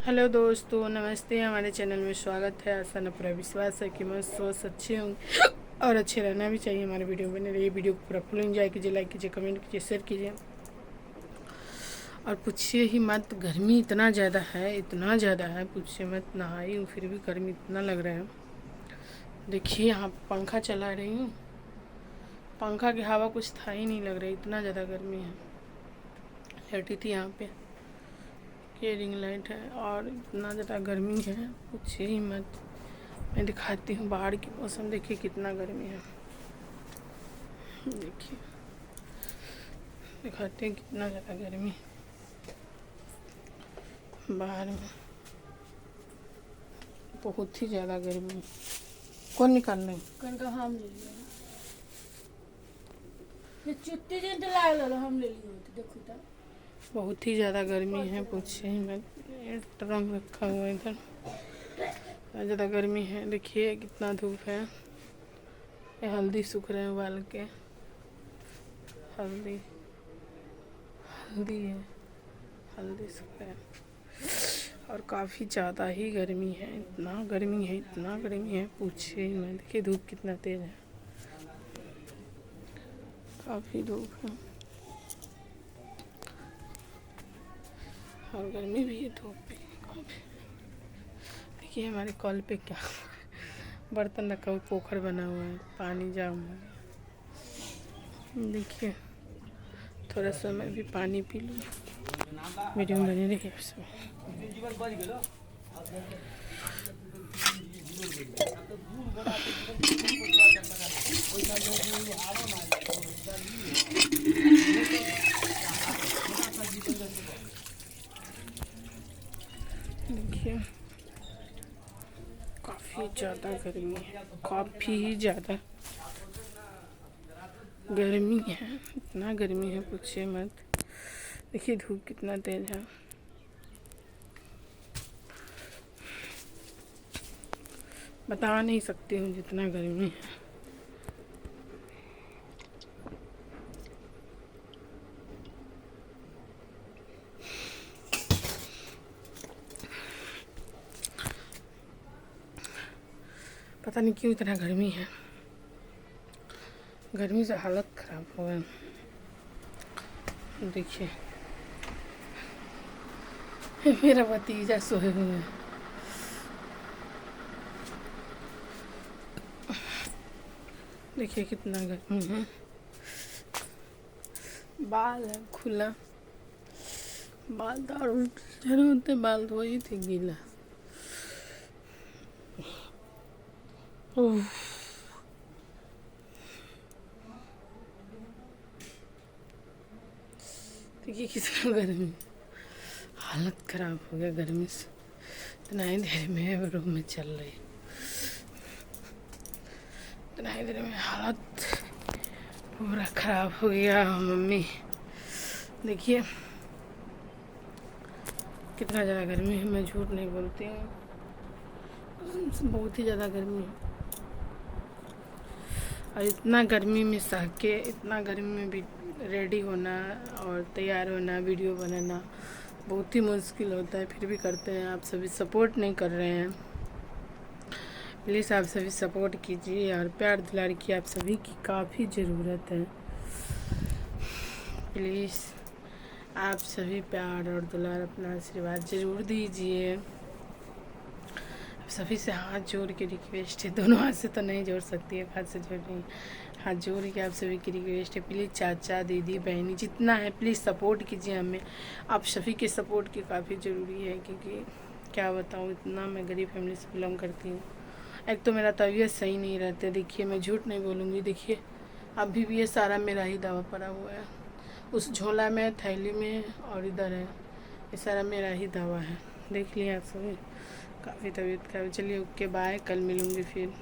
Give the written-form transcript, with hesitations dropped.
Hello दोस्तों, नमस्ते। हमारे चैनल में स्वागत है। आशा न पूरा विश्वास है कि मैं स्वस्थ अच्छे होंगे और अच्छे रहना भी चाहिए। हमारे वीडियो बने रहिए। वीडियो को पूरा फुल एंजॉय कीजिए, लाइक कीजिए, कमेंट कीजिए, शेयर कीजिए। और पूछिए ही मत, गर्मी इतना ज़्यादा है, इतना ज़्यादा है, पूछिए मत। नहाई हूँ फिर भी गर्मी इतना लग रहा है। देखिए यहाँ पंखा चला रही हूँ, पंखा की हवा कुछ था ही नहीं लग रही, इतना ज़्यादा गर्मी है। लेटी थी यहाँ पे, ये रिंग लाइट है और इतना ज़्यादा गर्मी है, पूछिए ही मत। मैं दिखाती हूँ बाहर की मौसम, देखिए कितना गर्मी है। देखिए दिखाते हैं कितना ज़्यादा गर्मी बाहर में, बहुत ही ज़्यादा गर्मी। कौन निकाल रहे कनका हम ले लिया ये चुट्टी जन तो लागल हम ले लिए तो देखो तो बहुत ही ज़्यादा गर्मी है, पूछिए ही मत। ये ड्रम रखा हुआ है इधर, इतना ज़्यादा गर्मी है। देखिए कितना धूप है। ये हल्दी सूख रहे हैं उबाल के, हल्दी हल्दी है, हल्दी सूख रहे हैं। और काफ़ी ज़्यादा ही गर्मी है, इतना गर्मी है, इतना गर्मी है, पूछिए ही मत। देखिए धूप कितना तेज़ है, काफ़ी धूप है और गर्मी भी है, धूप भी काफ़ी। देखिए हमारे कॉल पे क्या बर्तन रखा हुआ, पोखर बना हुआ है, पानी जाम है। देखिए थोड़ा सा मैं भी पानी पी लूँ। वीडियो में बने रहिए सब। देखिए काफ़ी ज़्यादा गर्मी है, काफ़ी ही ज़्यादा गर्मी है, इतना गर्मी है पूछिए मत। देखिए धूप कितना तेज है, बता नहीं सकती हूँ जितना गर्मी है। पता नहीं क्यों इतना गर्मी है, गर्मी से हालत खराब हो गई। देखिए मेरा भतीजा सोए हुए हैं। देखिए कितना गर्मी है, बाल है खुला, बाल दारू होते, बाल तो वही थे गीला। ओह देखिए कितना गर्मी, हालत खराब हो गया गर्मी से। इतना ही देर में रूम में चल रही, इतना ही देर में हालत पूरा खराब हो गया। मम्मी देखिए कितना ज़्यादा गर्मी है, मैं झूठ नहीं बोलती हूँ, बहुत ही ज़्यादा गर्मी है। और इतना गर्मी में सह के, इतना गर्मी में भी रेडी होना और तैयार होना, वीडियो बनाना बहुत ही मुश्किल होता है, फिर भी करते हैं। आप सभी सपोर्ट नहीं कर रहे हैं, प्लीज़ आप सभी सपोर्ट कीजिए और प्यार दुलार की आप सभी की काफ़ी ज़रूरत है। प्लीज़ आप सभी प्यार और दुलार, अपना आशीर्वाद ज़रूर दीजिए। सभी से हाथ जोड़ के रिक्वेस्ट है, दोनों हाथ से तो नहीं जोड़ सकती, एक हाथ से जोड़ रही, हाथ जोड़ के आप सभी की रिक्वेस्ट है। प्लीज़ चाचा दीदी बहनी जितना है प्लीज़ सपोर्ट कीजिए हमें। आप सभी के सपोर्ट की काफ़ी ज़रूरी है, क्योंकि क्या बताऊँ, इतना मैं गरीब फैमिली से बिलोंग करती हूँ। एक तो मेरा तबीयत सही नहीं रहता, देखिए मैं झूठ नहीं बोलूँगी। देखिए अभी भी ये सारा मेरा ही दवा पड़ा हुआ है, उस झोला में, थैली में और इधर है, ये सारा मेरा ही दवा है। देख लिया आप सभी, काफ़ी तबीयत खराब। चलिए ओके बाय, कल मिलूँगी फिर।